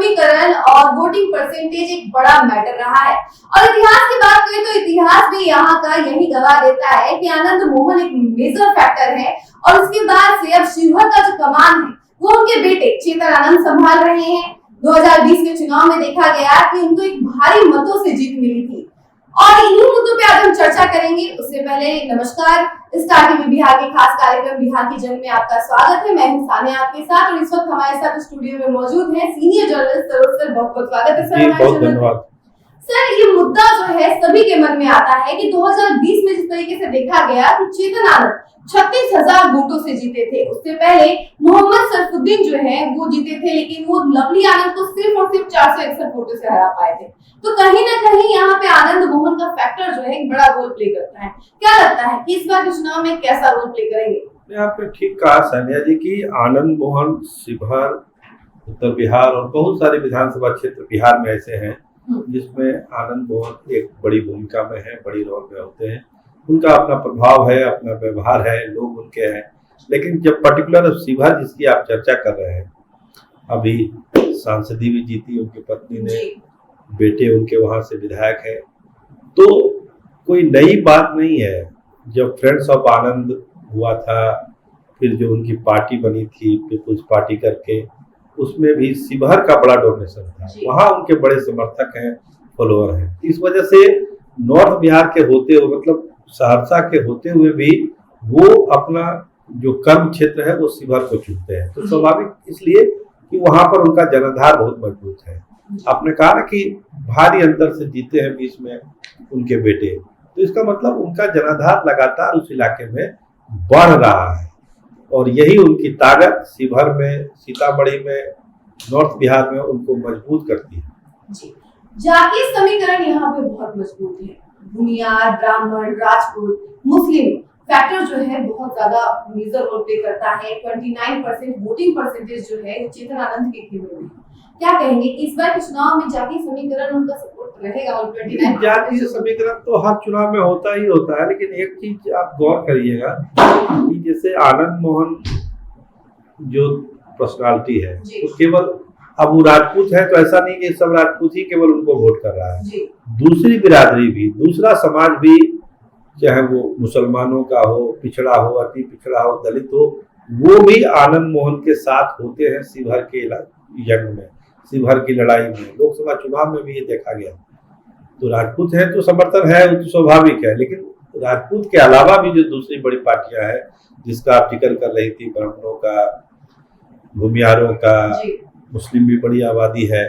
समीकरण और voting percentage एक बड़ा मैटर रहा है। और इतिहास की बात करें तो इतिहास भी यहाँ का यही गवाह देता है कि आनंद मोहन एक मेजर फैक्टर है। और उसके बाद से अब शिवहर का जो कमान है वो उनके बेटे चेतन आनंद संभाल रहे हैं। 2020 के चुनाव में देखा गया कि उनको एक भारी मतों से जीत मिली थी और इन्हीं मुद्दों पे आज हम चर्चा करेंगे। उससे पहले नमस्कार, स्टार टीवी बिहार के खास कार्यक्रम बिहार की जंग में आपका स्वागत है। मैं हूं सानिया आपके साथ और इस वक्त हमारे साथ स्टूडियो में मौजूद हैं सीनियर जर्नलिस्ट सरोज सर। बहुत बहुत स्वागत है सर हमारे चैनल में। सर, ये मुद्दा जो है सभी के मन में आता है कि 2020 में जिस तरीके से देखा गया कि चेतन आनंद 36,000 वोटों से जीते थे, उससे पहले मोहम्मद सरफुद्दीन जो है वो जीते थे, लेकिन वो लवली आनंद को सिर्फ और सिर्फ 461 वोटों से हरा पाए थे। तो कहीं ना कहीं यहाँ पे आनंद मोहन का फैक्टर जो है एक बड़ा रोल प्ले करता है। क्या लगता है कि इस बार के चुनाव में कैसा रोल प्ले करेंगे? आपने ठीक कहा सानिया जी की आनंद मोहन शिवहर, उत्तर बिहार और बहुत सारे विधानसभा क्षेत्र बिहार में ऐसे हैं जिसमें आनंद मोहन एक बड़ी भूमिका में है, बड़ी रोल में होते हैं। उनका अपना प्रभाव है, अपना व्यवहार है, लोग उनके हैं। लेकिन जब पर्टिकुलर शिवहर जिसकी आप चर्चा कर रहे हैं, अभी सांसदी भी जीती उनकी पत्नी ने, बेटे उनके वहाँ से विधायक है, तो कोई नई बात नहीं है। जब फ्रेंड्स ऑफ आनंद हुआ था, फिर जो उनकी पार्टी बनी थी पीपुल्स पार्टी करके, उसमें भी शिवहर का बड़ा डोनेशन था। वहाँ उनके बड़े समर्थक हैं, फॉलोअर हैं। इस वजह से नॉर्थ बिहार के होते हुए, मतलब सहरसा के होते हुए भी वो अपना जो कर्म क्षेत्र है वो शिवहर को चुनते हैं। तो स्वाभाविक इसलिए कि वहाँ पर उनका जनाधार बहुत मजबूत है। आपने कहा ना कि भारी अंतर से जीते हैं 20 में उनके बेटे, तो इसका मतलब उनका जनाधार लगातार उस इलाके में बढ़ रहा है और यही उनकी ताकत शिवहर में, सीतामढ़ी में, नॉर्थ बिहार में उनको मजबूत करती है। जातीय समीकरण यहाँ पे बहुत मजबूत है। भूमियार, ब्राह्मण, राजपूत, मुस्लिम फैक्टर जो है बहुत ज्यादा मेजर रोल प्ले करता है। 29% वोटिंग परसेंटेज जो है चेतन आनंद के खेमे में। क्या कहेंगे कि इस बार के चुनाव में जातीय समीकरण उनका सपोर्ट रहेगा? और 29 जातीय समीकरण तो हर चुनाव में होता ही होता है, लेकिन एक चीज आप गौर करिएगा कि जैसे आनंद मोहन जो पर्सनालिटी है तो केवल अब वो राजपूत है, तो ऐसा नहीं कि सब राजपूत ही केवल उनको वोट कर रहा है। दूसरी बिरादरी भी, दूसरा समाज भी, चाहे वो मुसलमानों का हो, पिछड़ा हो, अति पिछड़ा हो, दलित हो, वो भी आनंद मोहन के साथ होते हैं शिवहर के जंग में, शिवहर की लड़ाई में। लोकसभा चुनाव में भी ये देखा गया। तो राजपूत है तो समर्थन है, वो तो स्वाभाविक है। लेकिन राजपूत के अलावा भी जो दूसरी बड़ी पार्टियां हैं जिसका आप जिक्र कर रही थी, ब्राह्मणों का, भूमियारों का, मुस्लिम भी बड़ी आबादी है,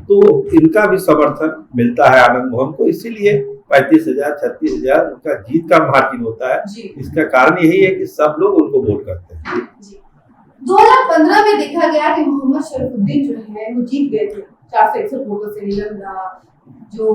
तो इनका भी समर्थन मिलता है आनंद मोहन को। इसीलिए 35,000, 36,000 उनका जीत का मार्जिन होता है। इसका कारण यही है कि सब लोग उनको वोट करते हैं। 2015 में देखा गया कि मोहम्मद शरीफुद्दीन जो है वो जीत गए थे 461 वोटों से। नीलम जो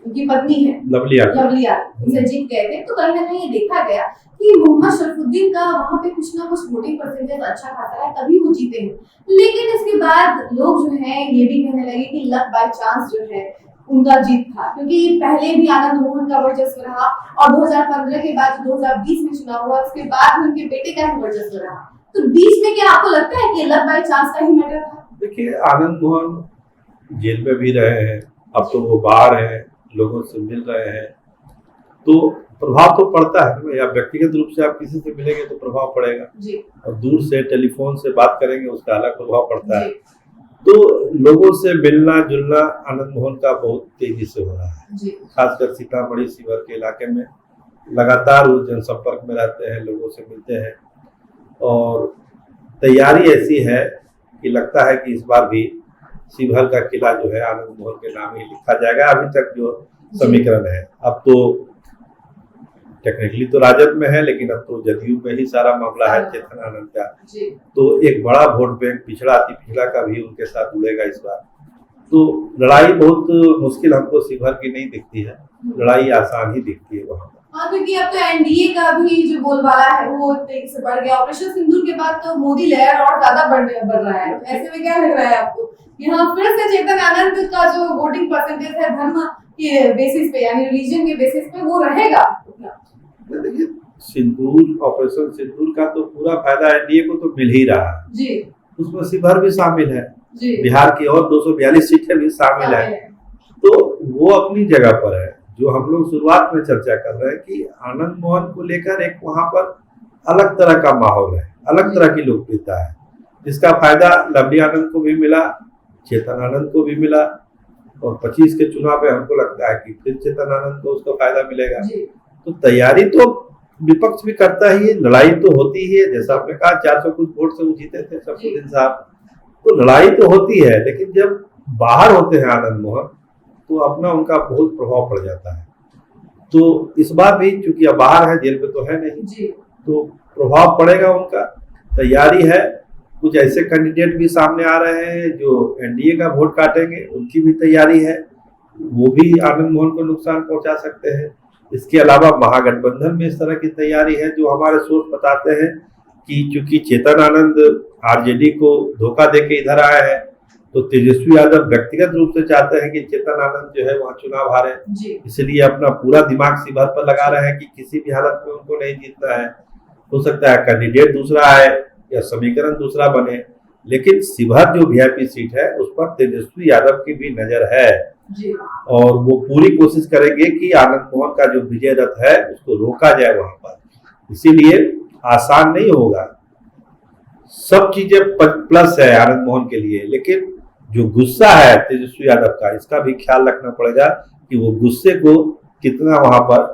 उनकी पत्नी है लवली उनसे जीत गए थे। तो कहीं ना कहीं देखा गया कि मोहम्मद शरीफुद्दीन का वहाँ पे कुछ ना कुछ वोटिंग परसेंटेज अच्छा खासा है, तभी वो जीते हैं। लेकिन इसके बाद लोग जो है ये भी कहने लगे कि लक बाय चांस जो है उनका जीत था, क्योंकि पहले भी आनंद मोहन का वर्चस्व रहा और 2015 के बाद 2020 में चुनाव हुआ, उसके बाद उनके बेटे का ही वर्चस्व रहा। तो बीच में क्या आपको लगता है कि लक बाय चांस का ही मैटर था? देखिए, आनंद मोहन जेल में भी रहे हैं, अब तो वो बाहर हैं, लोगों से मिल रहे हैं, तो प्रभाव तो पड़ता है। या व्यक्तिगत रूप से आप किसी से मिलेंगे तो प्रभाव पड़ेगा, और दूर से टेलीफोन से बात करेंगे उसका अलग प्रभाव पड़ता है। तो लोगों से मिलना जुलना आनंद मोहन का बहुत तेजी से हो रहा है। खासकर सीतामढ़ी, शिवहर के इलाके में लगातार वो जनसंपर्क में रहते हैं, लोगों से मिलते हैं और तैयारी ऐसी है कि लगता है कि इस बार भी शिवहर का किला जो है आनंद मोहन के नाम ही लिखा जाएगा। अभी तक जो समीकरण है, अब तो टेक्निकली तो राजद में है, लेकिन अब तो जदयू में ही सारा मामला है चेतन आनंद का। तो एक बड़ा वोट बैंक पिछड़ा, अति पिछड़ा का भी उनके साथ जुड़ेगा इस बार। तो लड़ाई बहुत मुश्किल हमको शिवहर की नहीं दिखती है, लड़ाई आसान ही दिखती है वहाँ। हाँ, क्योंकि अब तो एनडीए का भी जो बोलबाला है वो तेजी से बढ़ गया। ऑपरेशन सिंदूर के बाद तो मोदी लहर और ज्यादा बढ़ रहा है। ऐसे में क्या लग रहा है आपको, यहाँ फिर से चेतन आनंद का जो वोटिंग परसेंटेज है धर्म के बेसिस पे, यानी रिलीजन के बेसिस पे, वो रहेगा? देखिए, सिंदूर, ऑपरेशन सिंदूर का तो पूरा फायदा एनडीए को तो मिल ही रहा है जी। उसमें शिवहर भी शामिल है जी। बिहार की और 242 सीटें भी शामिल है। तो वो अपनी जगह पर है। जो हम लोग शुरुआत में चर्चा कर रहे हैं कि आनंद मोहन को लेकर एक वहां पर अलग तरह का माहौल है, अलग तरह की लोकप्रियता है, जिसका फायदा लवली आनंद को भी मिला, चेतन आनंद को भी मिला, और 25 के चुनाव में हमको लगता है कि फिर चेतन आनंद को उसका फायदा मिलेगा। तो तैयारी तो विपक्ष भी करता ही है, लड़ाई तो होती ही है। जैसा आपने कहा 400 कुछ वोट से वो जीते थे शमसुद्दीन साहब, तो लड़ाई तो होती है, लेकिन जब बाहर होते हैं आनंद मोहन तो अपना उनका बहुत प्रभाव पड़ जाता है। तो इस बार भी चूंकि अब बाहर है, जेल में तो है नहीं, तो प्रभाव पड़ेगा उनका। तैयारी है, कुछ ऐसे कैंडिडेट भी सामने आ रहे हैं जो एनडीए का वोट काटेंगे, उनकी भी तैयारी है, वो भी आनंद मोहन को नुकसान पहुंचा सकते हैं। इसके अलावा महागठबंधन में इस तरह की तैयारी है जो हमारे सोर्स बताते हैं कि चूंकि चेतन आनंद आरजेडी को धोखा देके इधर आए हैं, तो तेजस्वी यादव व्यक्तिगत रूप से चाहते हैं कि चेतन आनंद जो है वहाँ चुनाव हारे, इसलिए अपना पूरा दिमाग शिवहर पर लगा रहे हैं कि किसी भी हालत में उनको नहीं जीतना है। हो सकता है कैंडिडेट दूसरा आए या समीकरण दूसरा बने, लेकिन शिवहर जो वीआईपी सीट है उस पर तेजस्वी यादव की भी नजर है और वो पूरी कोशिश करेंगे कि आनंद मोहन का जो विजय रथ है उसको रोका जाए वहां पर। इसीलिए आसान नहीं होगा, सब चीजें प्लस है आनंद मोहन के लिए, लेकिन जो गुस्सा है तेजस्वी यादव का, इसका भी ख्याल रखना पड़ेगा कि वो गुस्से को कितना वहां पर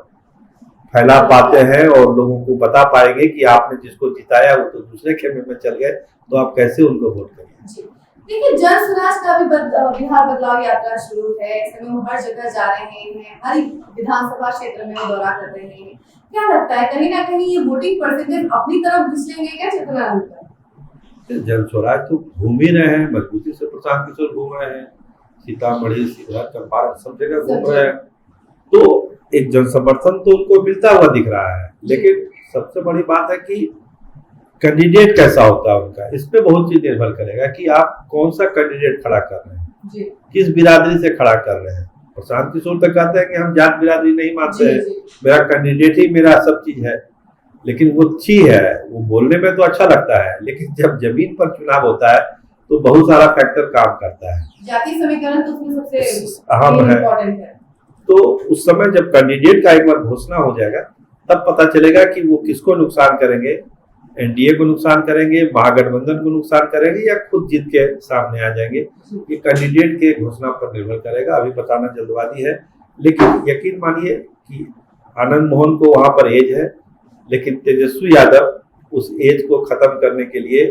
फैला पाते हैं और लोगों को बता पाएंगे कि आपने जिसको जिताया वो तो दूसरे खेमे में चल गए, तो आप कैसे उनको वोट करेंगे। देखिए, जन स्वराज का भी बिहार बदलाव यात्रा शुरू है, इस समय वो हर जगह जा रहे हैं, हर विधानसभा क्षेत्र में वो दौरा कर रहे हैं। क्या लगता है कहीं ना कहीं ये वोटिंग परसेंटेज अपनी तरफ घिस लेंगे क्या चेतन आनंद पर? जन स्वराज तो घूम ही रहे हैं, मजबूती से प्रशांत किशोर घूम रहे हैं, सीतामढ़ी, शिवहर, चंपारण सब जगह घूम रहे हैं, तो एक जन समर्थन तो उनको मिलता हुआ दिख रहा है। लेकिन सबसे बड़ी बात है कि कैंडिडेट कैसा होता है उनका, इस पे बहुत चीज निर्भर करेगा कि आप कौन सा कैंडिडेट खड़ा कर रहे हैं, किस बिरादरी से खड़ा कर रहे हैं। प्रशांत किशोर तक कहते हैं कि हम जात बिरादरी नहीं मानते हैं, मेरा कैंडिडेट ही मेरा सब चीज है, लेकिन वो अच्छी है, वो बोलने में तो अच्छा लगता है, लेकिन जब जमीन पर चुनाव होता है तो बहुत सारा फैक्टर काम करता है, जाति समीकरण तो उसमें सबसे अहम है। तो उस समय जब कैंडिडेट का एक बार घोषणा हो जाएगा तब पता चलेगा कि वो किसको नुकसान करेंगे, एनडीए को नुकसान करेंगे, महागठबंधन को नुकसान करेंगे या खुद जीत के सामने आ जाएंगे। ये कैंडिडेट के घोषणा पर निर्भर करेगा, अभी बताना जल्दबाजी है। लेकिन यकीन मानिए कि आनंद मोहन को वहां पर एज है, लेकिन तेजस्वी यादव उस एज को खत्म करने के लिए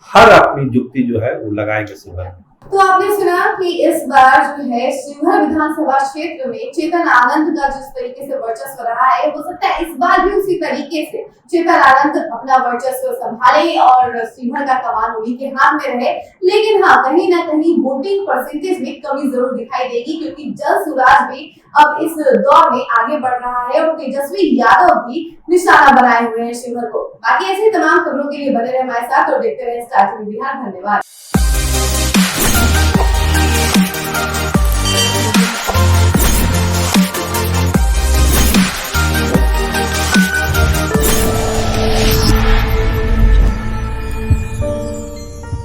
हर अपनी जुक्ति जो है वो लगाएंगे शिवहर में। तो आपने सुना कि इस बार जो है शिवहर विधानसभा क्षेत्र में चेतन आनंद का जिस तरीके से वर्चस्व रहा है, हो सकता है इस बार भी उसी तरीके से चेतन आनंद अपना वर्चस्व संभाले और शिवहर का कमान उन्हीं के हाथ में रहे। लेकिन हाँ, कहीं ना कहीं वोटिंग परसेंटेज में कमी जरूर दिखाई देगी, क्योंकि जन स्वराज भी अब इस दौर में आगे बढ़ रहा है और तेजस्वी यादव भी निशाना बनाए हुए हैं शिवहर को। बाकी ऐसी तमाम खबरों के लिए बने रहे हमारे साथ और देखते रहे स्टार टीवी बिहार। धन्यवाद।